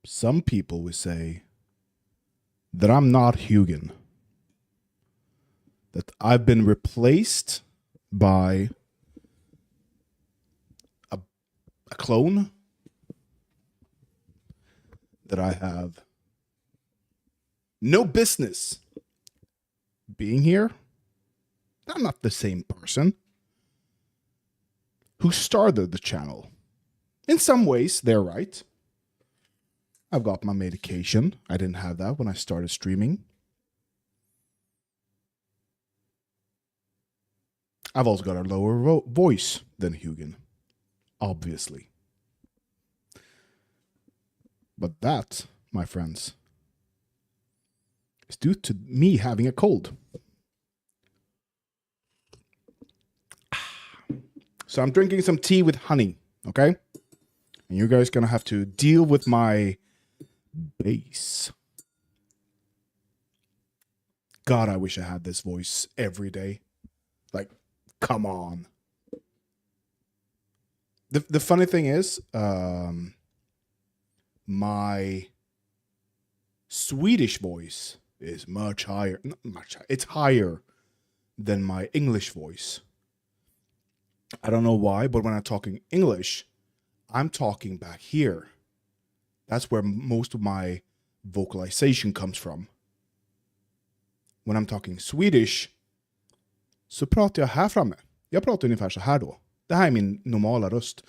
some people would say that I'm not Hugin. That I've been replaced by a clone. That I have no business being here. I'm not the same person who started the channel. In some ways, they're right. I've got my medication. I didn't have that when I started streaming. I've also got a lower voice than Hugin, obviously. But that, my friends, is due to me having a cold. So I'm drinking some tea with honey, okay? And you guys gonna have to deal with my bass. God, I wish I had this voice every day. Like, come on. The funny thing is, my Swedish voice is much higher. Not much higher. It's higher than my English voice. I don't know why, but when I'm talking English, I'm talking back here. That's where most of my vocalization comes from. When I'm talking Swedish så pratar jag här framme. Jag pratar ungefär så här då. Det här är min normala röst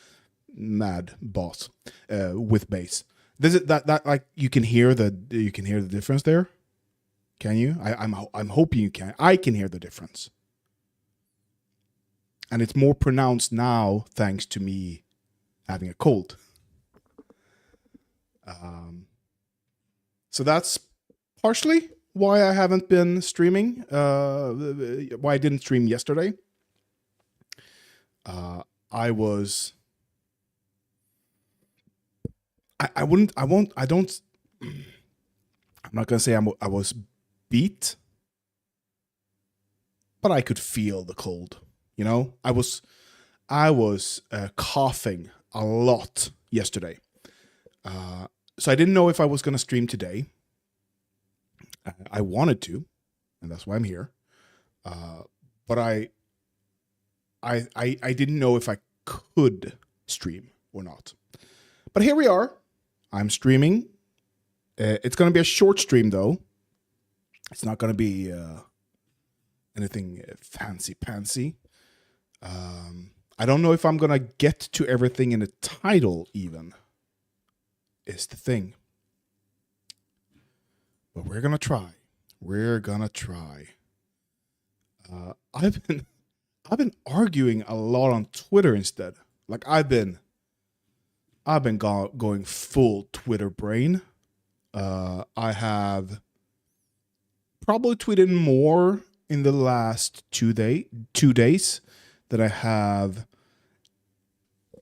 med bass, with bass. This is that like you can hear the difference there. Can you? I'm hoping you can. I can hear the difference. And it's more pronounced now thanks to me having a cold. So that's partially why I haven't been streaming. Why I didn't stream yesterday. I'm not going to say I was beat, but I could feel the cold. You know, I was coughing a lot yesterday. So I didn't know if I was going to stream today. I wanted to, and that's why I'm here. But I didn't know if I could stream or not. But here we are. I'm streaming. It's going to be a short stream, though. It's not going to be anything fancy-pantsy. I don't know if I'm going to get to everything in the title, even, is the thing. But we're going to try. We're going to try. I've been arguing a lot on Twitter instead. Like, I've been going full Twitter brain. I have probably tweeted more in the last 2 days that I have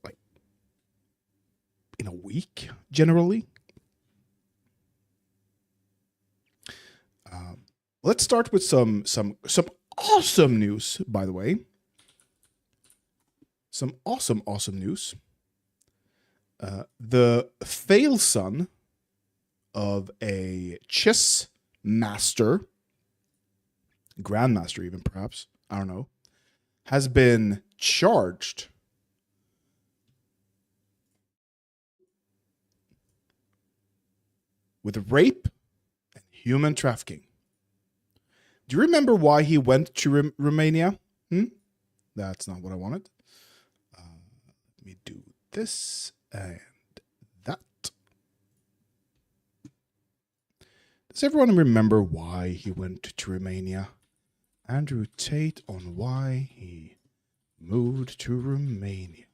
like in a week generally. Let's start with some awesome news, by the way. Some awesome news. The fail son of a chess master, grandmaster even perhaps, I don't know, has been charged with rape and human trafficking. Do you remember why he went to Romania? That's not what I wanted. Let me do this and that. Does everyone remember why he went to Romania? Andrew Tate on why he moved to Romania.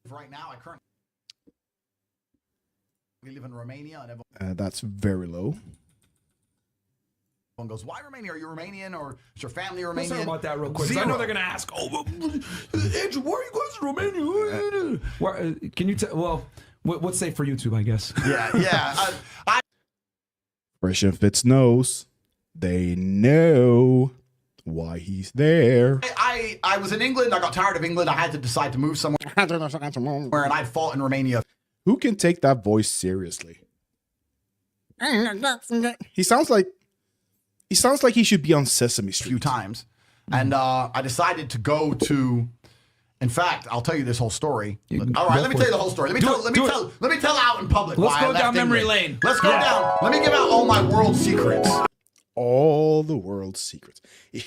Right now, I currently live in Romania, and that's very low. everyone goes, "Why Romania? Are you Romanian, or is your family Romanian?" Let's talk about that real quick. I know they're going to ask, "Oh, Andrew, why are you guys Romania?" Can you tell? Well, what's safe for YouTube, I guess. Yeah. Christian Fitz knows. They know why he's there. I was in England. I got tired of England. I had to decide to move somewhere, and I'd fought in Romania. Who can take that voice seriously? He sounds like he should be on Sesame a few Street. times. And I decided to go to. In fact, I'll tell you this whole story. All right, let me tell you the whole story. Let me tell out in public. Let's why go I left down memory England. lane. Let's go down. Let me give out all my world secrets. All the world's secrets. He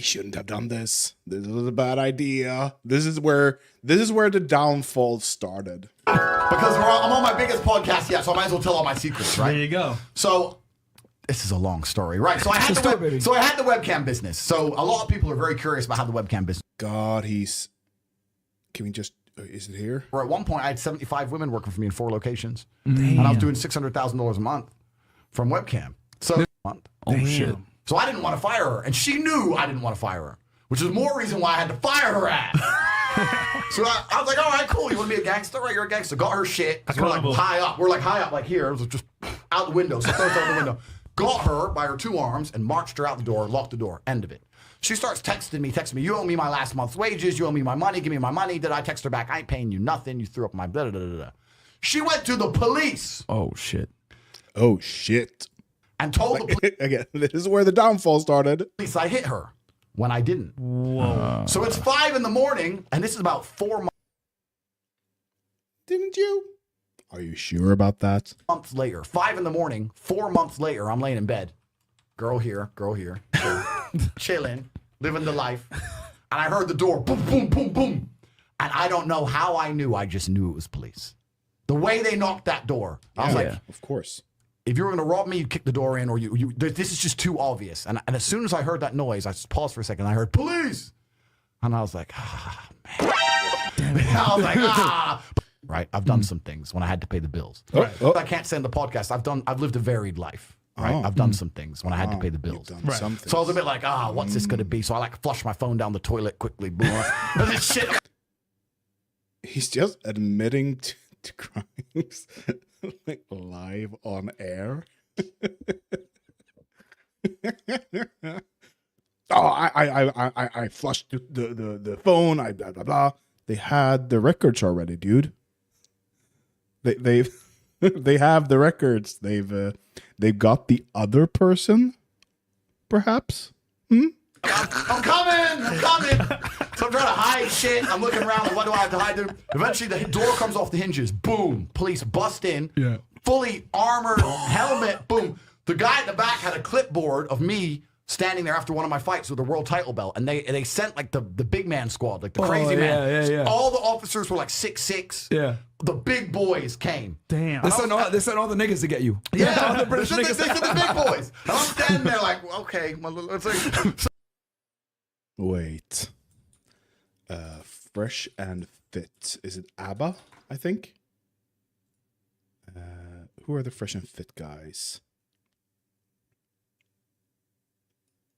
shouldn't have done this. This was a bad idea. This is where the downfall started. Because I'm on my biggest podcast yet, so I might as well tell all my secrets, right? There you go. So this is a long story, right? So I had the webcam business. So a lot of people are very curious about how the webcam business. God, can we just? Is it here? Where at one point I had 75 women working for me in 4 locations, and I was doing $600,000 a month from webcam. So Shit. So I didn't want to fire her, and she knew I didn't want to fire her, which is more reason why I had to fire her ass. So I was like, all right, cool. You want to be a gangster? Right, you're a gangster. Got her shit. 'Cause we're like high up. We're like high up, like here. It was just out the window. So throws out the window. Got her by her 2 arms and marched her out the door, locked the door. End of it. She starts texting me, you owe me my last month's wages, you owe me my money, give me my money. Did I text her back? I ain't paying you nothing. You threw up my blah, blah, blah, blah. She went to the police. Oh shit. Oh shit. And told the Again, this is where the downfall started. police I hit her when I didn't. Whoa. So it's 5 a.m, and this is about 4 Didn't you? Are you sure about that? months later. 5 a.m, 4 months later, I'm laying in bed. Girl here, chilling, living the life. And I heard the door, boom, boom, boom, boom. And I don't know how I knew. I just knew it was police. The way they knocked that door, I was like, of course. if you were going to rob me, you'd kick the door in, or this is just too obvious. And as soon as I heard that noise, I just paused for a second. And I heard police, and I was like, man. I was like, Right, I've done some things when I had to pay the bills. I can't send the podcast. I've lived a varied life. Right, I've done some things when I had to pay the bills. Something. So I was a bit like, what's this going to be? So I flushed my phone down the toilet quickly. Boom. This shit. He's just admitting to crimes like live on air. I flushed the phone. I blah blah blah. They had the records already, dude. They have the records. They've got the other person, perhaps. I'm coming. So I'm trying to hide shit. I'm looking around. Like, what do I have to hide? Eventually, the door comes off the hinges. Boom. Police bust in. Yeah. Fully armored, helmet. Boom. The guy at the back had a clipboard of me standing there after one of my fights with a world title belt, and they sent like the big man squad, like the crazy man. Yeah. All the officers were like 6'6". Yeah. The big boys came. Damn. They sent all the niggas to get you. Yeah. All the British they niggas. sent the big boys. And I'm standing there like, okay, it's like. Wait. Fresh and Fit. Is it ABBA, I think? Who are the Fresh and Fit guys?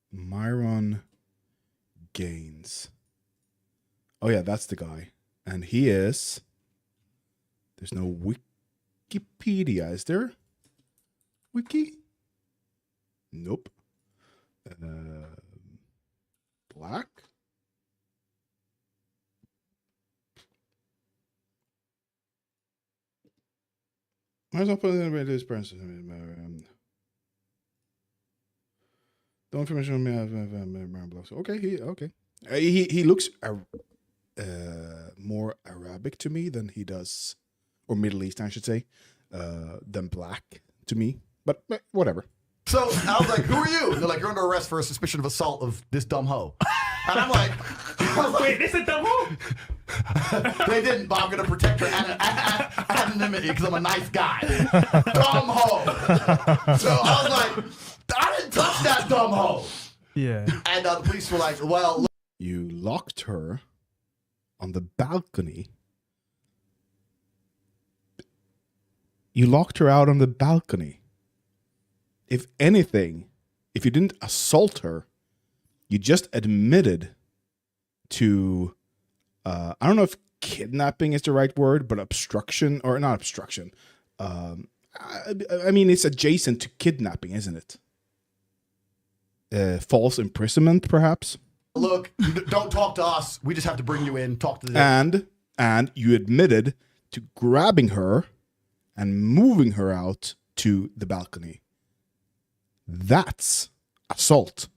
Myron Gaines. Oh yeah, that's the guy. And he is... There's no Wikipedia, is there? Wiki? Nope. Black? Where's up with this person? The information on me. Okay. He looks more Arabic to me than he does, or Middle Eastern, I should say, than black to me. But whatever. So I was like, "Who are you?" And they're like, "You're under arrest for a suspicion of assault of this dumb hoe." And I'm like, "Wait, this is dumb hoe?" They didn't, but I'm gonna protect her anonymity because I'm a nice guy. Dumb hoe. So I was like, I didn't touch that dumb hoe. Yeah. And the police were like, well, look. You locked her on the balcony. You locked her out on the balcony. If anything, if you didn't assault her, you just admitted to, I don't know if kidnapping is the right word, but obstruction, or not obstruction. I mean, it's adjacent to kidnapping, isn't it? False imprisonment, perhaps. Look, don't talk to us. We just have to bring you in, talk to the... And and you admitted to grabbing her and moving her out to the balcony. That's assault.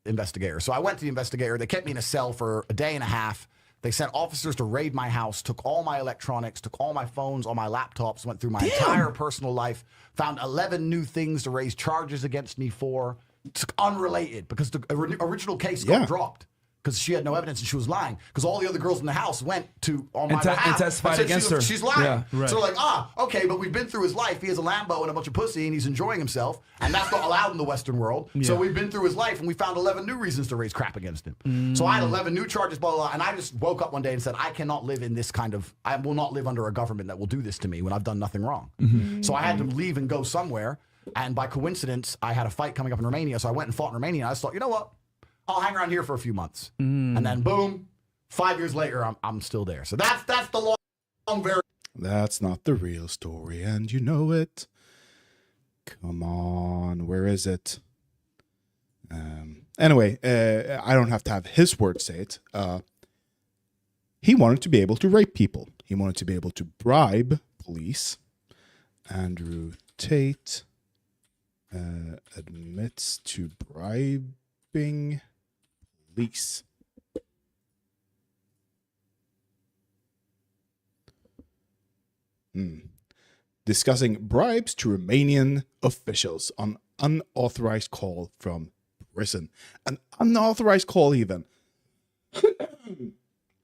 Investigator. So I went to the investigator. They kept me in a cell for a day and a half. They sent officers to raid my house, took all my electronics, took all my phones, all my laptops, went through my entire personal life, found 11 new things to raise charges against me for. It's unrelated because the original case got dropped because she had no evidence and she was lying because all the other girls in the house went to on my behalf and testified against her. She's lying. Yeah, right. So they're like, okay, but we've been through his life. He has a Lambo and a bunch of pussy and he's enjoying himself. And that's not allowed in the Western world. So we've been through his life and we found 11 new reasons to raise crap against him. So I had 11 new charges, blah, blah, blah. And I just woke up one day and said, I cannot live in this I will not live under a government that will do this to me when I've done nothing wrong. So I had to leave and go somewhere. And by coincidence, I had a fight coming up in Romania. So I went and fought in Romania. And I just thought, you know what? I'll hang around here for a few months. And then boom, 5 years later, I'm still there. So that's the long very. That's not the real story, and you know it. Come on, where is it? Anyway, I don't have to have his word say it. He wanted to be able to rape people. He wanted to be able to bribe police. Andrew Tate admits to bribing police. Discussing bribes to Romanian officials on unauthorized call from prison. An unauthorized call even.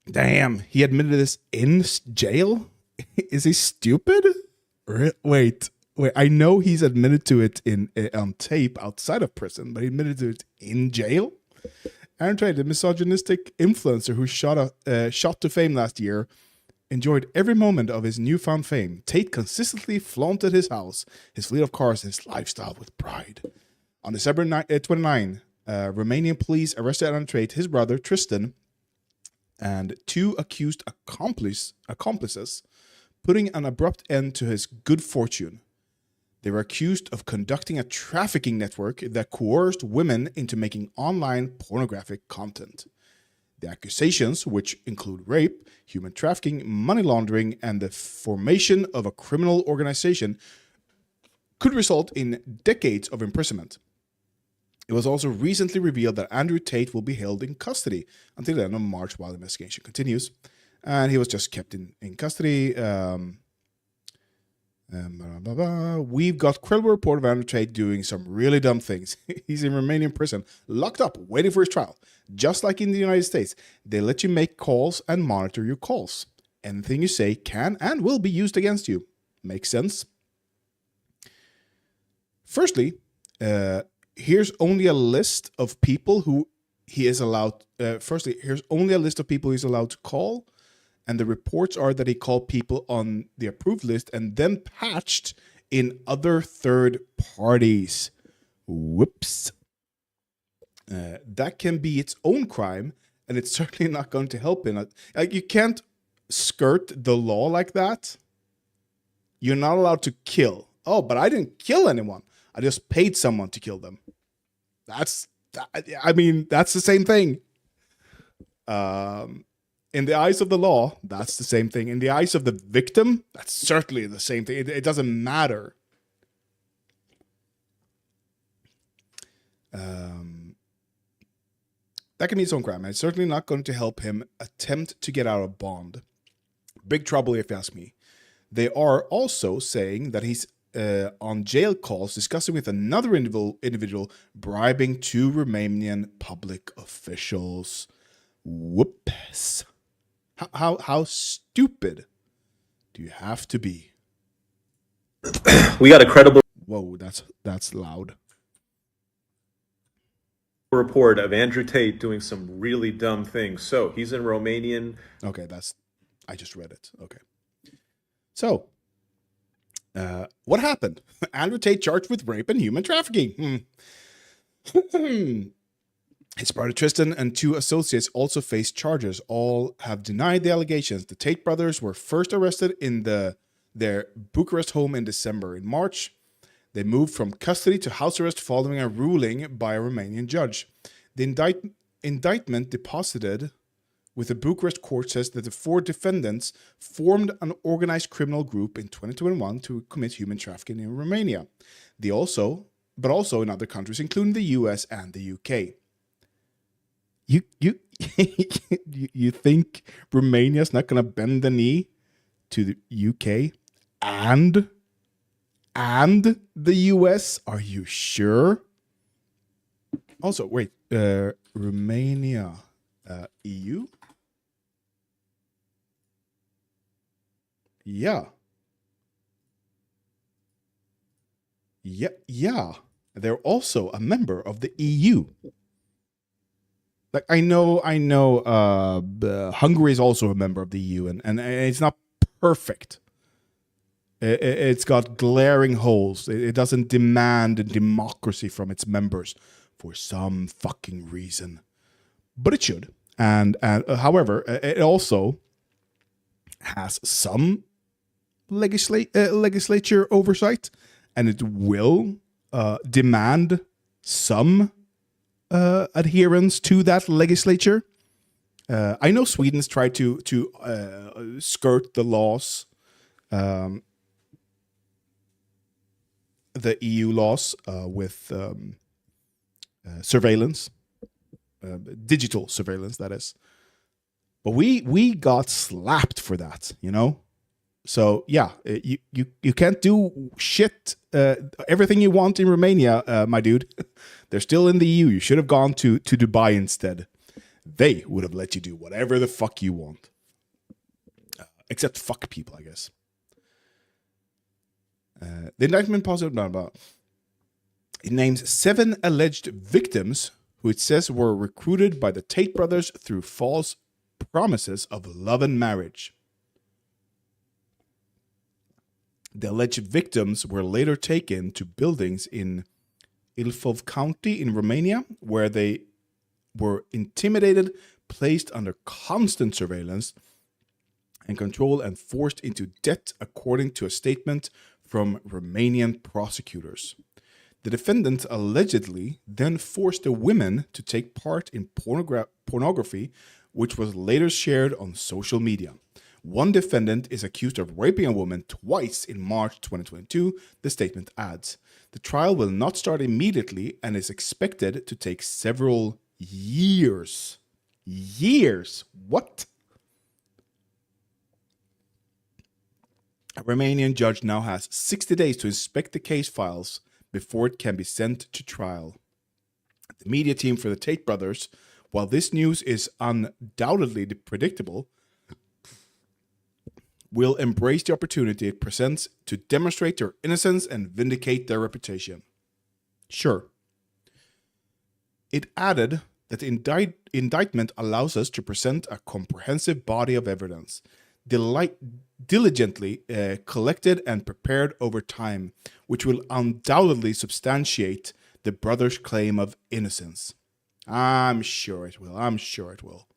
Damn, he admitted this in jail? Is he stupid? Wait, I know he's admitted to it on tape outside of prison, but he admitted to it in jail? Aaron Trade, the misogynistic influencer who shot to fame last year, enjoyed every moment of his newfound fame. Tate consistently flaunted his house, his fleet of cars, and his lifestyle with pride. On December 29, Romanian police arrested Aaron Tate, his brother Tristan, and two accused accomplices, putting an abrupt end to his good fortune. They were accused of conducting a trafficking network that coerced women into making online pornographic content. The accusations, which include rape, human trafficking, money laundering, and the formation of a criminal organization, could result in decades of imprisonment. It was also recently revealed that Andrew Tate will be held in custody until the end of March while the investigation continues. And he was just kept in custody. We've got credible report of Andrew Tate doing some really dumb things. He's in Romanian prison, locked up, waiting for his trial. Just like in the United States, they let you make calls and monitor your calls. Anything you say can and will be used against you. Makes sense? Firstly, here's only a list of people who he is allowed. Here's only a list of people he's allowed to call. And the reports are that he called people on the approved list and then patched in other third parties. Whoops. That can be its own crime, and it's certainly not going to help in it. Like, you can't skirt the law like that. You're not allowed to kill. Oh, but I didn't kill anyone. I just paid someone to kill them. That's the same thing. In the eyes of the law, that's the same thing. In the eyes of the victim, that's certainly the same thing. It doesn't matter. That can be its own crime. And it's certainly not going to help him attempt to get out of bond. Big trouble, if you ask me. They are also saying that he's on jail calls discussing with another individual bribing two Romanian public officials. Whoops. How stupid do you have to be? We got a credible Whoa, that's loud. report of Andrew Tate doing some really dumb things. So he's in Romanian. Okay, I just read it. Okay. So, what happened? Andrew Tate charged with rape and human trafficking. His brother Tristan and two associates also face charges. All have denied the allegations. The Tate brothers were first arrested in their Bucharest home in December. In March, they moved from custody to house arrest following a ruling by a Romanian judge. The indictment deposited with the Bucharest court says that the 4 defendants formed an organized criminal group in 2021 to commit human trafficking in Romania. But also in other countries, including the US and the UK. You you think Romania's not going to bend the knee to the UK and the US? Are you sure? Also, wait, Romania, EU? Yeah. Yeah. They're also a member of the EU. Like I know. Hungary is also a member of the EU, and it's not perfect. It's got glaring holes. It doesn't demand democracy from its members for some fucking reason, but it should. And however, it also has some legislature oversight, and it will demand some adherence to that legislature. I know Sweden's tried to skirt the laws, the EU laws with surveillance, digital surveillance, that is. But we got slapped for that, you know. So yeah, you can't do shit, everything you want in Romania, my dude. They're still in the EU. You should have gone to Dubai instead. They would have let you do whatever the fuck you want, except fuck people, I guess. The indictment positive about it names 7 alleged victims who it says were recruited by the Tate brothers through false promises of love and marriage. The alleged victims were later taken to buildings in Ilfov County in Romania, where they were intimidated, placed under constant surveillance and control, and forced into debt, according to a statement from Romanian prosecutors. The defendants allegedly then forced the women to take part in pornography, which was later shared on social media. One defendant is accused of raping a woman twice in March 2022, the statement adds. The trial will not start immediately and is expected to take several years. Years? What? A Romanian judge now has 60 days to inspect the case files before it can be sent to trial. The media team for the Tate brothers, while this news is undoubtedly predictable, will embrace the opportunity it presents to demonstrate their innocence and vindicate their reputation. Sure. It added that the indictment allows us to present a comprehensive body of evidence, diligently collected and prepared over time, which will undoubtedly substantiate the brothers' claim of innocence. I'm sure it will.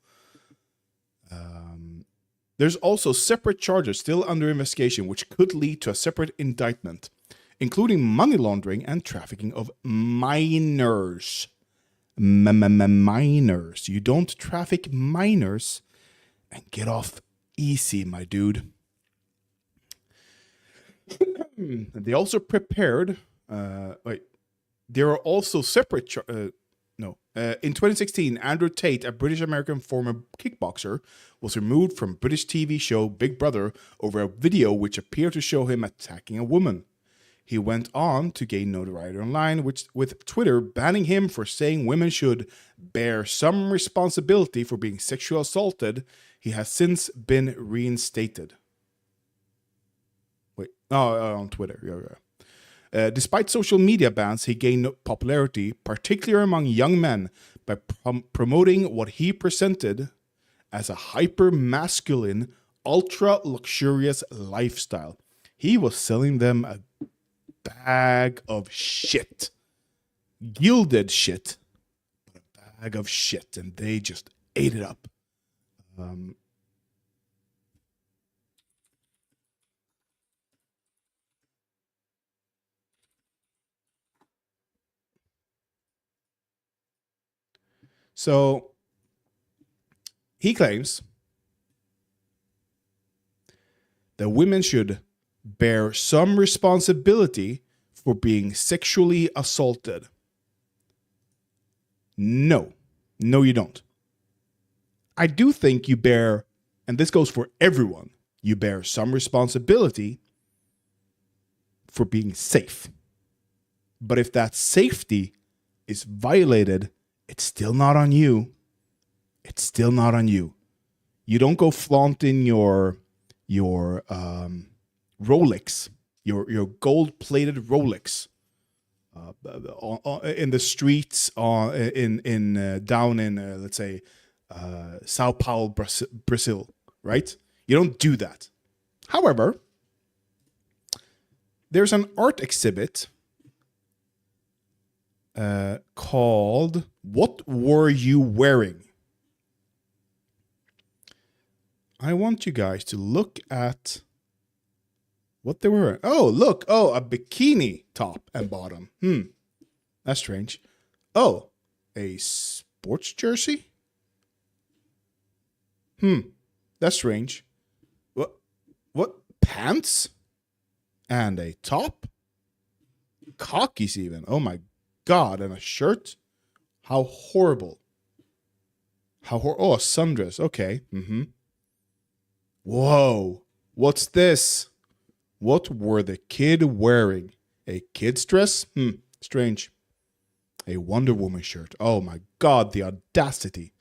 There's also separate charges still under investigation, which could lead to a separate indictment, including money laundering and trafficking of minors. Minors. You don't traffic minors and get off easy, my dude. They also prepared. There are also separate. In 2016, Andrew Tate, a British-American former kickboxer, was removed from British TV show Big Brother over a video which appeared to show him attacking a woman. He went on to gain notoriety online, with Twitter banning him for saying women should bear some responsibility for being sexually assaulted. He has since been reinstated. On Twitter. Yeah. Despite social media bans, he gained popularity, particularly among young men, by promoting what he presented as a hyper-masculine, ultra-luxurious lifestyle. He was selling them a bag of shit. Gilded shit, but a bag of shit, and they just ate it up. So He claims that women should bear some responsibility for being sexually assaulted. No, you don't. I do think you bear, and this goes for everyone, you bear some responsibility for being safe. But if that safety is violated, it's still not on you. It's still not on you. You don't go flaunting your Rolex, your gold-plated Rolex, in the streets, down in let's say Sao Paulo, Brazil, right? You don't do that. However, there's an art exhibit called "What Were You Wearing?" I want you guys to look at what they were. Oh, look. Oh, a bikini top and bottom. That's strange. Oh, a sports jersey? That's strange. What? Pants? And a top? Khakis even. Oh my God. And a shirt? How horrible. Oh, a sundress. Okay. Whoa. What's this? What were the kid wearing? A kid's dress? Strange. A Wonder Woman shirt. Oh my God, the audacity.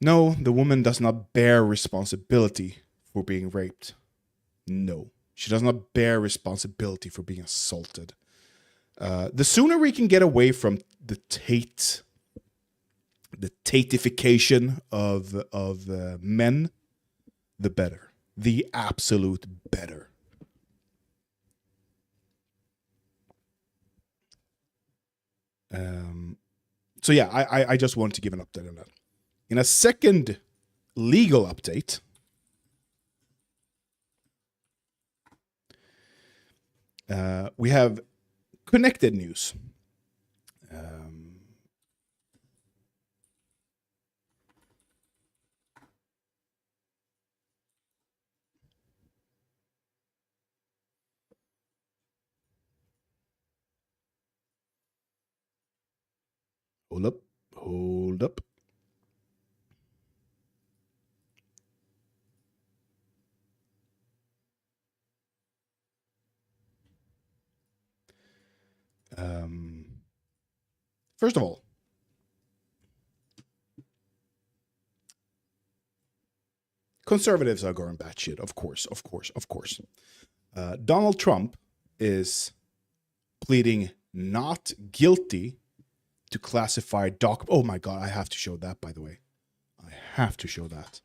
No, the woman does not bear responsibility for being raped. No, she does not bear responsibility for being assaulted. The sooner we can get away from the Tateification of men, the better. The absolute better. So yeah, I just wanted to give an update on that. In a second legal update, we have connected news. Hold up. First of all, conservatives are going batshit, of course. Donald Trump is pleading not guilty to classified oh my God, I have to show that, by the way. I have to show that.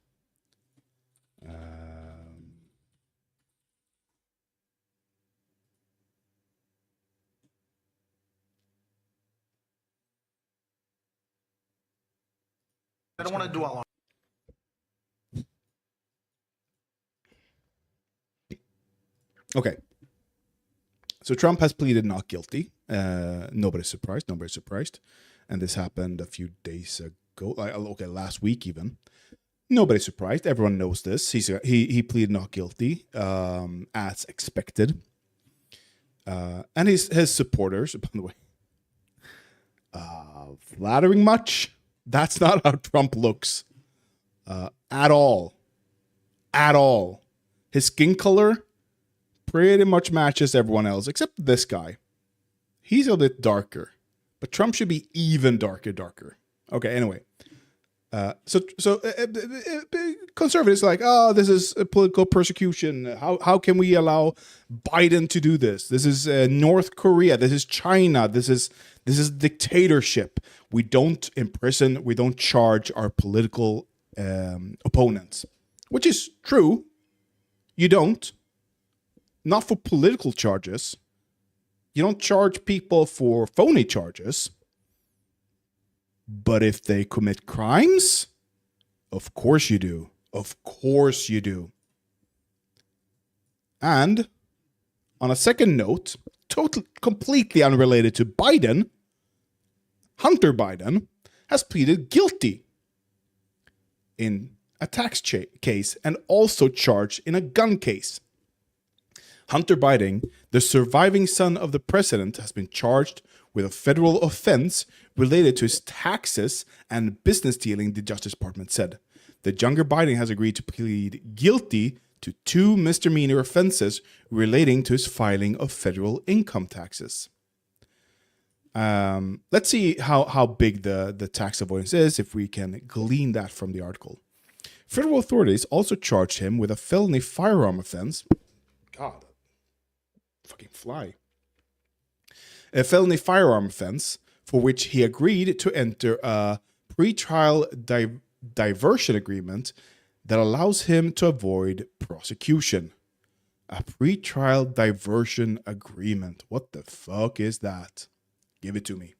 I don't want to dwell on. Okay. So Trump has pleaded not guilty. Nobody's surprised. And this happened a few days ago. Last week even. Nobody's surprised. Everyone knows this. He pleaded not guilty, as expected. And his supporters, by the way, flattering much. That's not how Trump looks at all. His skin color pretty much matches everyone else, except this guy. He's a bit darker, but Trump should be even darker. Okay, anyway. So conservatives are like, oh, this is a political persecution. How can we allow Biden to do this? This is North Korea. This is China. This is dictatorship. We don't imprison. We don't charge our political opponents, which is true. You don't. Not for political charges. You don't charge people for phony charges. But if they commit crimes, of course you do. And on a second note, completely unrelated to Biden, Hunter Biden, has pleaded guilty in a tax case and also charged in a gun case. Hunter Biden, the surviving son of the president, has been charged with a federal offense related to his taxes and business dealing, the Justice Department said. The younger Biden has agreed to plead guilty to 2 misdemeanor offenses relating to his filing of federal income taxes. Let's see how big the tax avoidance is, if we can glean that from the article. Federal authorities also charged him with a felony firearm offense. God, fucking fly. A felony firearm offense for which he agreed to enter a pretrial diversion agreement that allows him to avoid prosecution. A pretrial diversion agreement. What the fuck is that? Give it to me.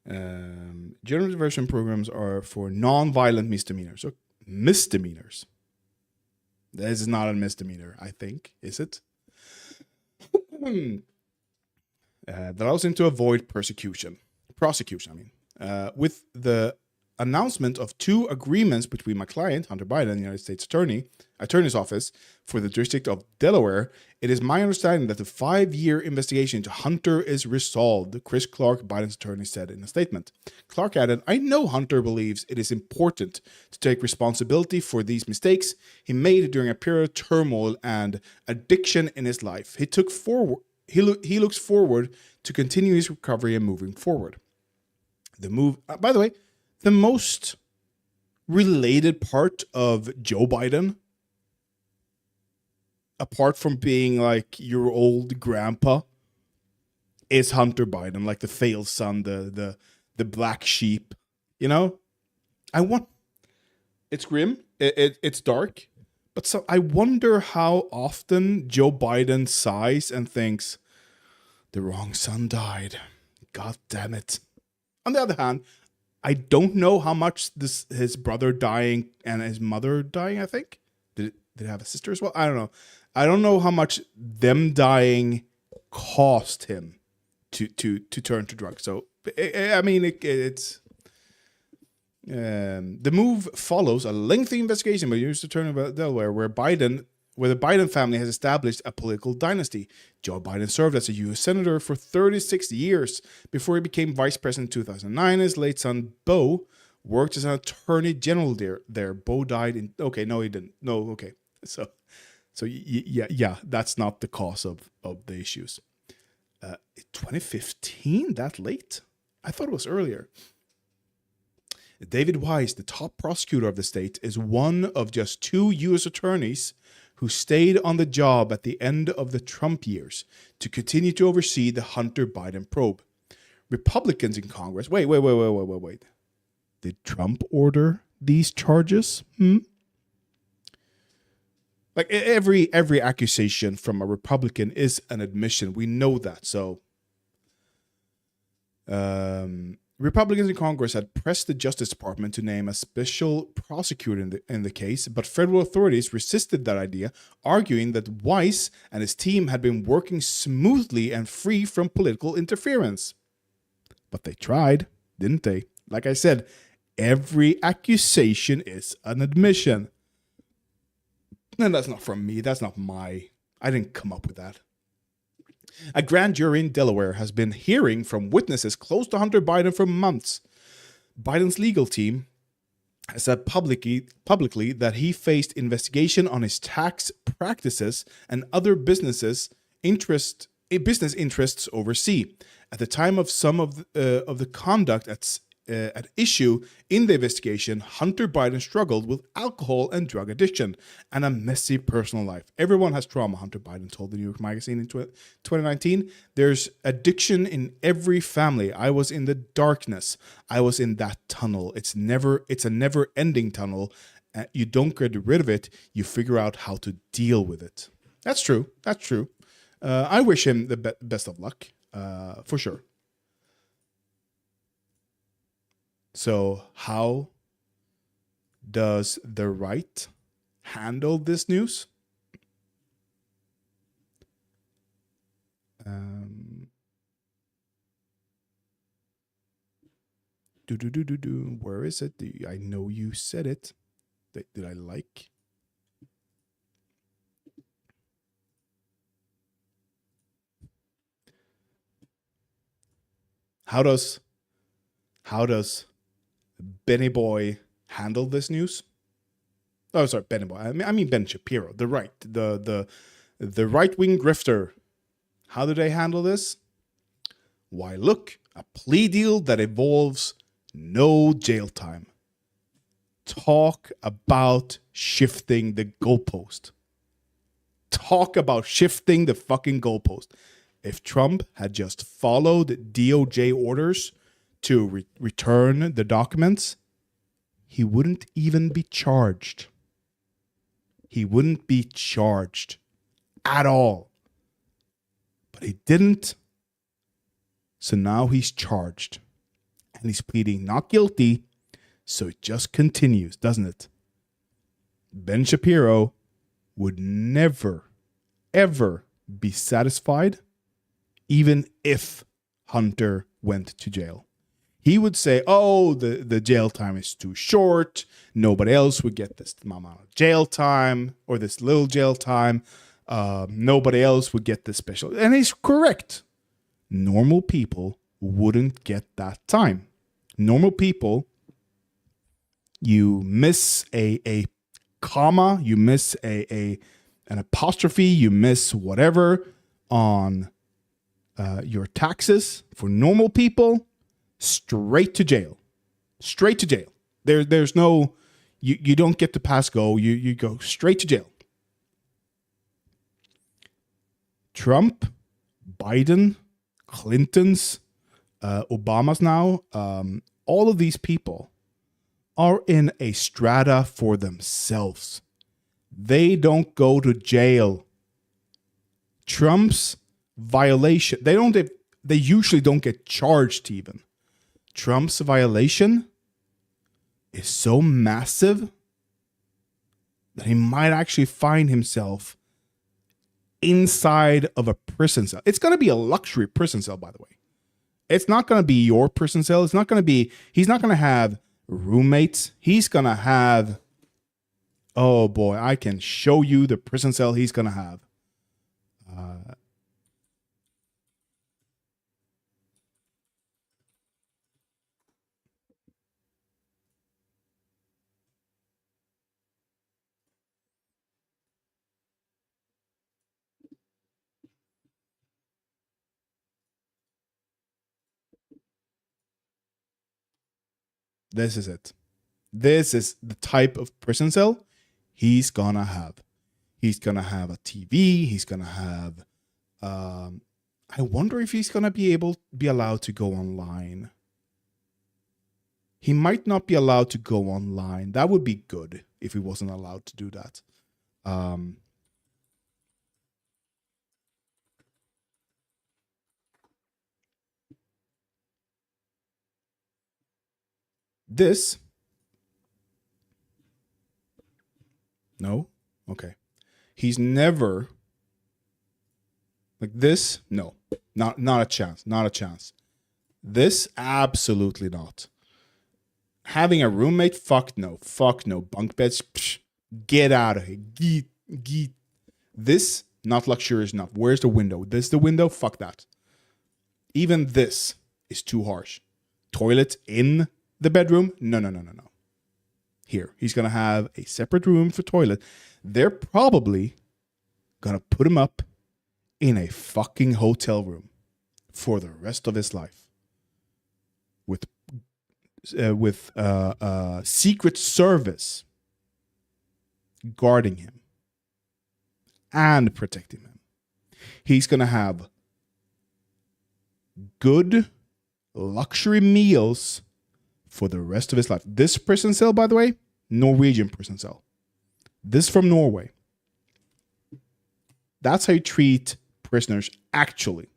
General diversion programs are for non-violent misdemeanors. So misdemeanors. This is not a misdemeanor, I think. Is it? That allows him to avoid prosecution, with the announcement of 2 agreements between my client, Hunter Biden, and the United States Attorney's Office for the District of Delaware, it is my understanding that the 5-year investigation into Hunter is resolved, Chris Clark, Biden's attorney, said in a statement. Clark added, I know Hunter believes it is important to take responsibility for these mistakes he made during a period of turmoil and addiction in his life. He looks forward to continue his recovery and moving forward. The move, by the way, the most related part of Joe Biden, apart from being like your old grandpa, is Hunter Biden, like the failed son, the black sheep. You know, it's grim, it's dark, but so I wonder how often Joe Biden sighs and thinks, the wrong son died. God damn it. On the other hand, I don't know how much his brother dying and his mother dying, I think. Did it have a sister as well? I don't know. I don't know how much them dying cost him to turn to drugs. So, I mean, it's... the move follows a lengthy investigation by the U.S. Attorney of Delaware, where the Biden family has established a political dynasty. Joe Biden served as a U.S. Senator for 36 years before he became Vice President in 2009. His late son, Beau, worked as an Attorney General there. Beau died in... Okay, no, he didn't. No, okay. So yeah, that's not the cause of the issues. 2015? That late? I thought it was earlier. David Weiss, the top prosecutor of the state, is one of just 2 U.S. attorneys who stayed on the job at the end of the Trump years to continue to oversee the Hunter Biden probe. Republicans in Congress... Wait. Did Trump order these charges? Like every accusation from a Republican is an admission. We know that. So Republicans in Congress had pressed the Justice Department to name a special prosecutor in the case, but federal authorities resisted that idea, arguing that Weiss and his team had been working smoothly and free from political interference. But they tried, didn't they? Like I said, every accusation is an admission. And that's not from me. That's not I didn't come up with that. A grand jury in Delaware has been hearing from witnesses close to Hunter Biden for months. Biden's legal team has said publicly that he faced investigation on his tax practices and other business interests overseas. At the time of some of the conduct at issue in the investigation, Hunter Biden struggled with alcohol and drug addiction and a messy personal life. Everyone has trauma, Hunter Biden told the New York Magazine in 2019. There's addiction in every family. I was in the darkness. I was in that tunnel. It's a never-ending tunnel. You don't get rid of it. You figure out how to deal with it. That's true. I wish him the best of luck, for sure. So how does the right handle this news? Where is it? I know you said it. Did I like? How does Benny Boy handle this news? Oh, sorry, Benny Boy. I mean Ben Shapiro, the right-wing grifter. How do they handle this? Why, look, a plea deal that involves no jail time. Talk about shifting the goalpost. Talk about shifting the fucking goalpost. If Trump had just followed DOJ orders to return the documents, he wouldn't even be charged. He wouldn't be charged at all. But he didn't. So now he's charged. And he's pleading not guilty. So it just continues, doesn't it? Ben Shapiro would never, ever be satisfied, even if Hunter went to jail. He would say, oh, the jail time is too short. Nobody else would get this amount of jail time or this little jail time. Nobody else would get this special. And he's correct. Normal people wouldn't get that time. Normal people, you miss a comma, you miss an apostrophe, you miss whatever on your taxes. For normal people, straight to jail. Straight to jail. There's no, you don't get to pass go. You go straight to jail. Trump, Biden, Clinton's, Obama's now, all of these people are in a strata for themselves. They don't go to jail. Trump's violation, they usually don't get charged even. Trump's violation is so massive that he might actually find himself inside of a prison cell. It's going to be a luxury prison cell, by the way. It's not going to be your prison cell. He's not going to have roommates. He's going to have, oh boy, I can show you the prison cell he's going to have. This is it. This is the type of prison cell he's gonna have. He's gonna have a TV. He's gonna have. I wonder if he's gonna be allowed to go online. He might not be allowed to go online. That would be good if he wasn't allowed to do that. This. No? Okay. He's never like this. No. Not a chance. Not a chance. This absolutely not. Having a roommate, fuck no. Fuck no. Bunk beds, psh, get out of here. Get. This, not luxurious enough. Where's the window? This the window? Fuck that. Even this is too harsh. Toilet in the bedroom? No. Here, he's going to have a separate room for toilet. They're probably going to put him up in a fucking hotel room for the rest of his life. With Secret Service guarding him and protecting him. He's going to have good luxury meals for the rest of his life. This prison cell, by the way, Norwegian prison cell. This from Norway. That's how you treat prisoners actually.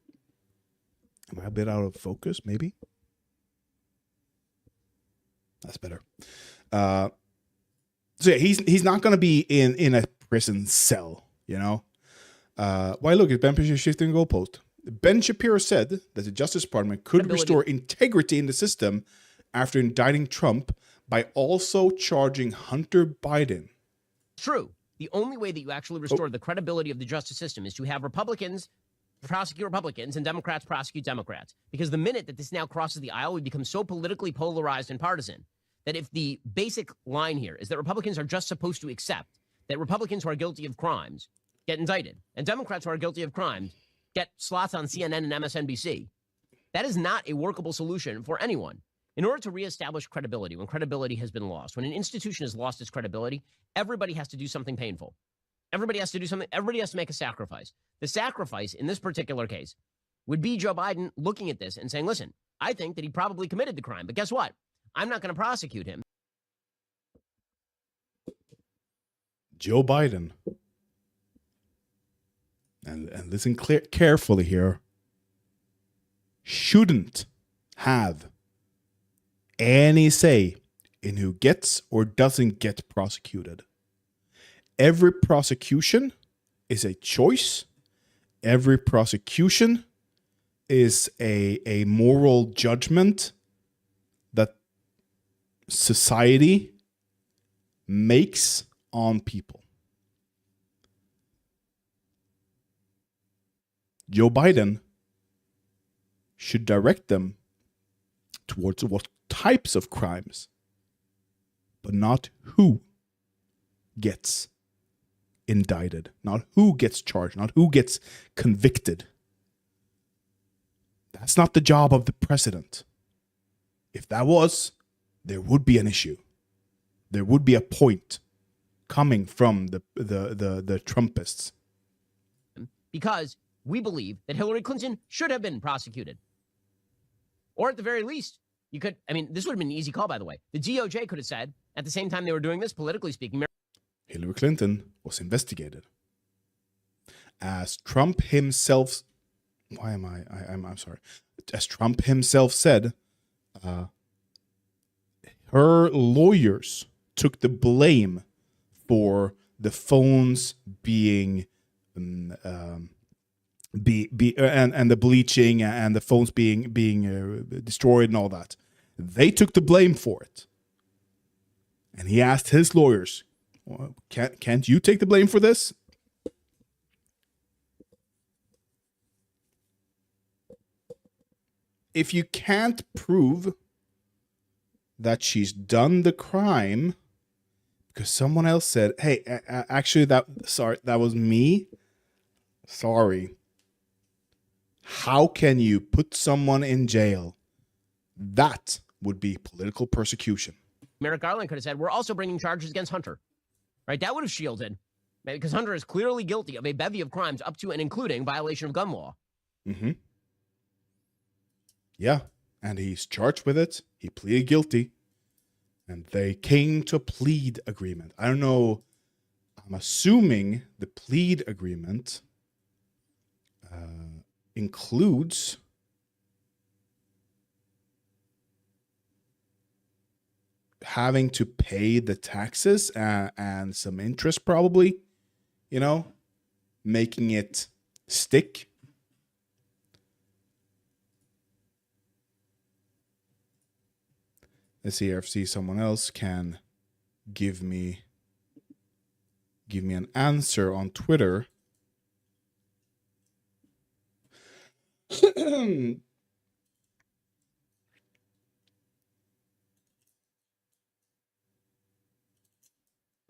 Am I a bit out of focus? Maybe. That's better. So yeah, he's not going to be in a prison cell, you know. Why look at Ben Shapiro shifting goalpost. Ben Shapiro said that the Justice Department could restore integrity in the system after indicting Trump by also charging Hunter Biden. True. The only way that you actually restore the credibility of the justice system is to have Republicans prosecute Republicans and Democrats prosecute Democrats. Because the minute that this now crosses the aisle, we become so politically polarized and partisan that if the basic line here is that Republicans are just supposed to accept that Republicans who are guilty of crimes get indicted and Democrats who are guilty of crimes get slots on CNN and MSNBC, that is not a workable solution for anyone. In order to reestablish credibility, when credibility has been lost, when an institution has lost its credibility, everybody has to do something painful. Everybody has to do something. Everybody has to make a sacrifice. The sacrifice in this particular case would be Joe Biden looking at this and saying, listen, I think that he probably committed the crime, but guess what? I'm not going to prosecute him. Joe Biden, and listen carefully here, shouldn't have any say in who gets or doesn't get prosecuted. Every prosecution is a choice. Every prosecution is a moral judgment that society makes on people. Joe Biden should direct them towards what types of crimes, but not who gets indicted, not who gets charged, not who gets convicted. That's not the job of the president. If that was, there would be an issue. There would be a point coming from the Trumpists. Because we believe that Hillary Clinton should have been prosecuted. Or at the very least, you could, I mean, this would have been an easy call, by the way. The DOJ could have said, at the same time they were doing this, politically speaking, Hillary Clinton was investigated. As Trump himself, I'm sorry. As Trump himself said, her lawyers took the blame for the phones being and the bleaching and the phones being destroyed and all that. They took the blame for it. And he asked his lawyers, well, can't you take the blame for this? If you can't prove that she's done the crime because someone else said, hey, actually that was me. Sorry. How can you put someone in jail? That would be political persecution. Merrick Garland could have said, we're also bringing charges against Hunter. Right? That would have shielded. Because Hunter is clearly guilty of a bevy of crimes up to and including violation of gun law. Mm-hmm. Yeah. And he's charged with it. He pleaded guilty. And they came to a plead agreement. I don't know. I'm assuming the plead agreement includes having to pay the taxes and some interest, probably, you know, making it stick. Let's see here if someone else can give me an answer on Twitter.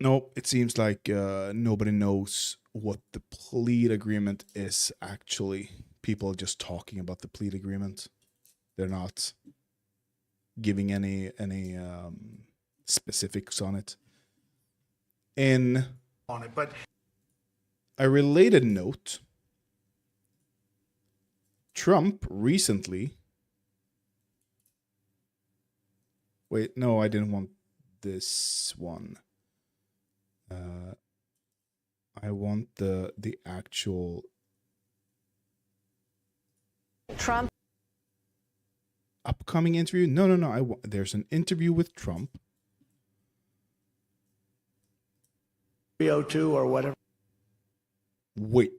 No, it seems like nobody knows what the plead agreement is actually. People are just talking about the plead agreement. They're not giving any specifics on it. In but a related note, Trump recently... Wait, no, I didn't want this one. I want the actual Trump upcoming interview. No. There's an interview with Trump. 3:02 or whatever. Wait.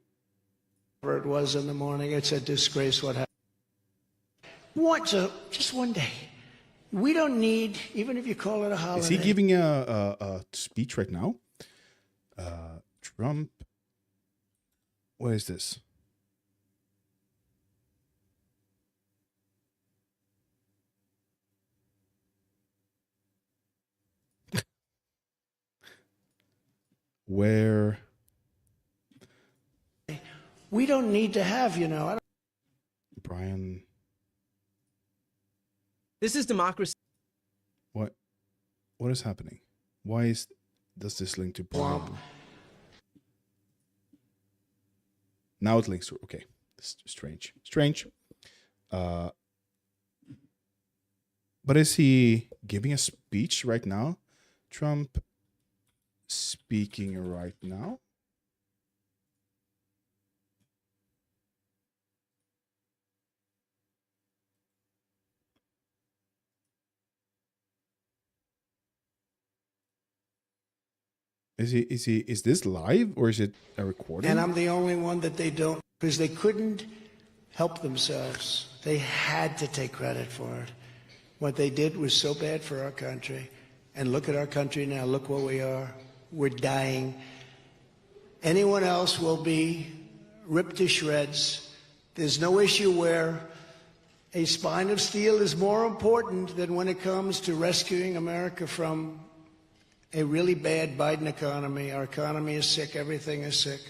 It was in the morning. It's a disgrace what happened. Just one day. We don't need, even if you call it a holiday. Is he giving a speech right now? Trump. What is this? Where? We don't need to have, Brian. This is democracy. What is happening? Why does this link to Brian? Now it links to, okay. This is strange. But is he giving a speech right now? Trump speaking right now? Is this live or is it a recording? And I'm the only one that they don't, because they couldn't help themselves. They had to take credit for it. What they did was so bad for our country. And look at our country now. Look where we are. We're dying. Anyone else will be ripped to shreds. There's no issue where a spine of steel is more important than when it comes to rescuing America from a really bad Biden economy. Our economy is sick. Everything is sick.